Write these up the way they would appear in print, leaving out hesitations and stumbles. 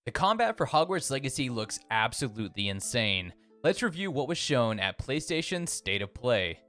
The combat for Hogwarts Legacy looks absolutely insane. Let's review what was shown at PlayStation's State of Play.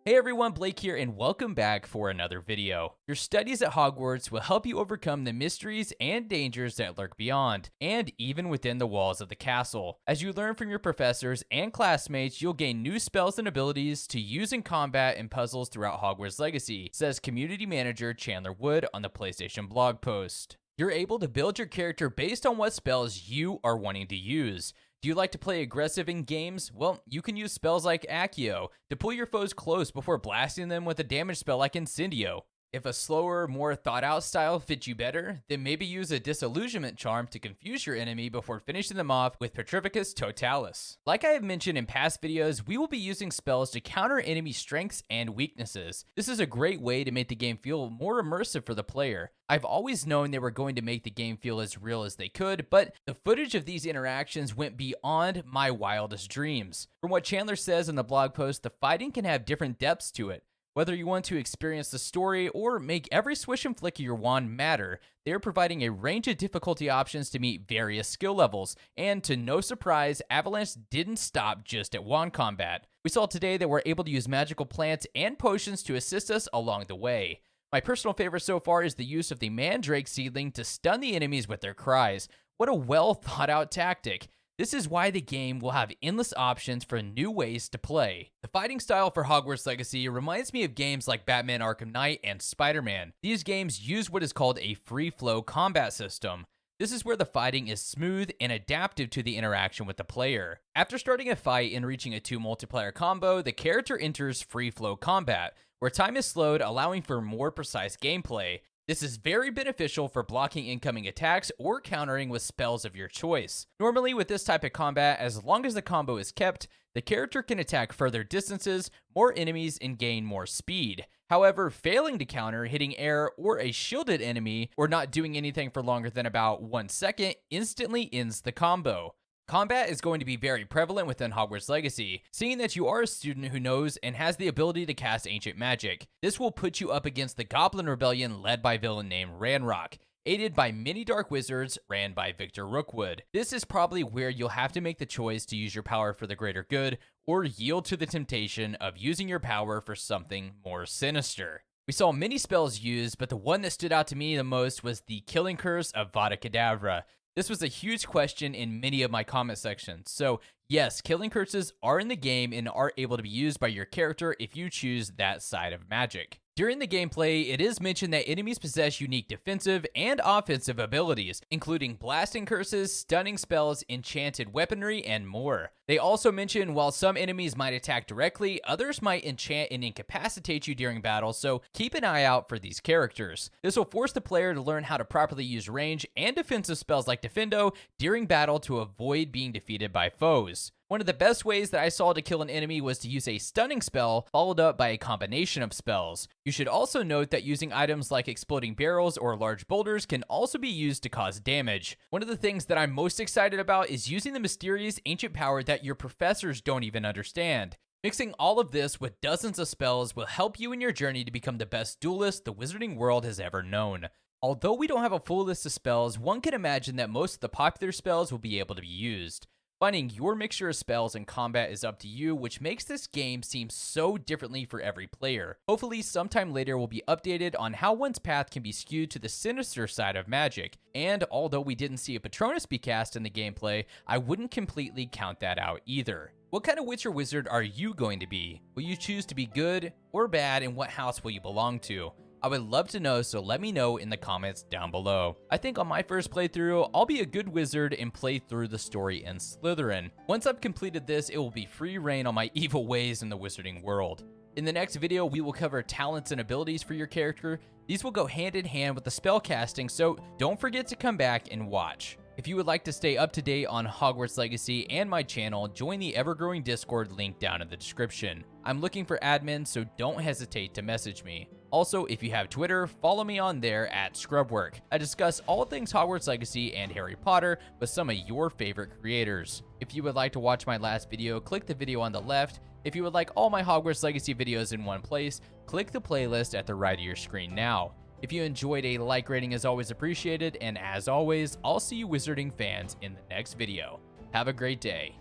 Hey everyone, Blake here and welcome back for another video. Your studies at Hogwarts will help you overcome the mysteries and dangers that lurk beyond, and even within the walls of the castle. As you learn from your professors and classmates, you'll gain new spells and abilities to use in combat and puzzles throughout Hogwarts Legacy, says community manager Chandler Wood on the PlayStation blog post. You're able to build your character based on what spells you are wanting to use. Do you like to play aggressive in games? Well, you can use spells like Accio to pull your foes close before blasting them with a damage spell like Incendio. If a slower, more thought-out style fits you better, then maybe use a Disillusionment charm to confuse your enemy before finishing them off with Petrificus Totalis. Like I have mentioned in past videos, we will be using spells to counter enemy strengths and weaknesses. This is a great way to make the game feel more immersive for the player. I've always known they were going to make the game feel as real as they could, but the footage of these interactions went beyond my wildest dreams. From what Chandler says in the blog post, the fighting can have different depths to it. Whether you want to experience the story or make every swish and flick of your wand matter, they are providing a range of difficulty options to meet various skill levels, and to no surprise, Avalanche didn't stop just at wand combat. We saw today that we're able to use magical plants and potions to assist us along the way. My personal favorite so far is the use of the Mandrake seedling to stun the enemies with their cries. What a well thought out tactic. This is why the game will have endless options for new ways to play. The fighting style for Hogwarts Legacy reminds me of games like Batman Arkham Knight and Spider-Man. These games use what is called a free-flow combat system. This is where the fighting is smooth and adaptive to the interaction with the player. After starting a fight and reaching a 2 multiplayer combo, the character enters free-flow combat, where time is slowed, allowing for more precise gameplay. This is very beneficial for blocking incoming attacks or countering with spells of your choice. Normally with this type of combat, as long as the combo is kept, the character can attack further distances, more enemies, and gain more speed. However, failing to counter, hitting air or a shielded enemy, or not doing anything for longer than about 1 second instantly ends the combo. Combat is going to be very prevalent within Hogwarts Legacy, seeing that you are a student who knows and has the ability to cast ancient magic. This will put you up against the Goblin Rebellion led by a villain named Ranrock, aided by many dark wizards ran by Victor Rookwood. This is probably where you'll have to make the choice to use your power for the greater good, or yield to the temptation of using your power for something more sinister. We saw many spells used, but the one that stood out to me the most was the Killing Curse of Vada Kedavra. This was a huge question in many of my comment sections. So yes, killing curses are in the game and are able to be used by your character if you choose that side of magic. During the gameplay, it is mentioned that enemies possess unique defensive and offensive abilities, including blasting curses, stunning spells, enchanted weaponry, and more. They also mention while some enemies might attack directly, others might enchant and incapacitate you during battle, so keep an eye out for these characters. This will force the player to learn how to properly use range and defensive spells like Defendo during battle to avoid being defeated by foes. One of the best ways that I saw to kill an enemy was to use a stunning spell followed up by a combination of spells. You should also note that using items like exploding barrels or large boulders can also be used to cause damage. One of the things that I'm most excited about is using the mysterious ancient power that your professors don't even understand. Mixing all of this with dozens of spells will help you in your journey to become the best duelist the wizarding world has ever known. Although we don't have a full list of spells, one can imagine that most of the popular spells will be able to be used. Finding your mixture of spells in combat is up to you, which makes this game seem so differently for every player. Hopefully, sometime later we'll be updated on how one's path can be skewed to the sinister side of magic. And although we didn't see a Patronus be cast in the gameplay, I wouldn't completely count that out either. What kind of witch or wizard are you going to be? Will you choose to be good or bad, and what house will you belong to? I would love to know, so let me know in the comments down below. I think on my first playthrough, I'll be a good wizard and play through the story in Slytherin. Once I've completed this, it will be free reign on my evil ways in the wizarding world. In the next video, we will cover talents and abilities for your character. These will go hand in hand with the spell casting, so don't forget to come back and watch. If you would like to stay up to date on Hogwarts Legacy and my channel, join the ever-growing Discord link down in the description. I'm looking for admins, so don't hesitate to message me. Also, if you have Twitter, follow me on there at Scrubwork. I discuss all things Hogwarts Legacy and Harry Potter with some of your favorite creators. If you would like to watch my last video, click the video on the left. If you would like all my Hogwarts Legacy videos in one place, click the playlist at the right of your screen now. If you enjoyed, a like rating is always appreciated, and as always, I'll see you Wizarding fans in the next video. Have a great day.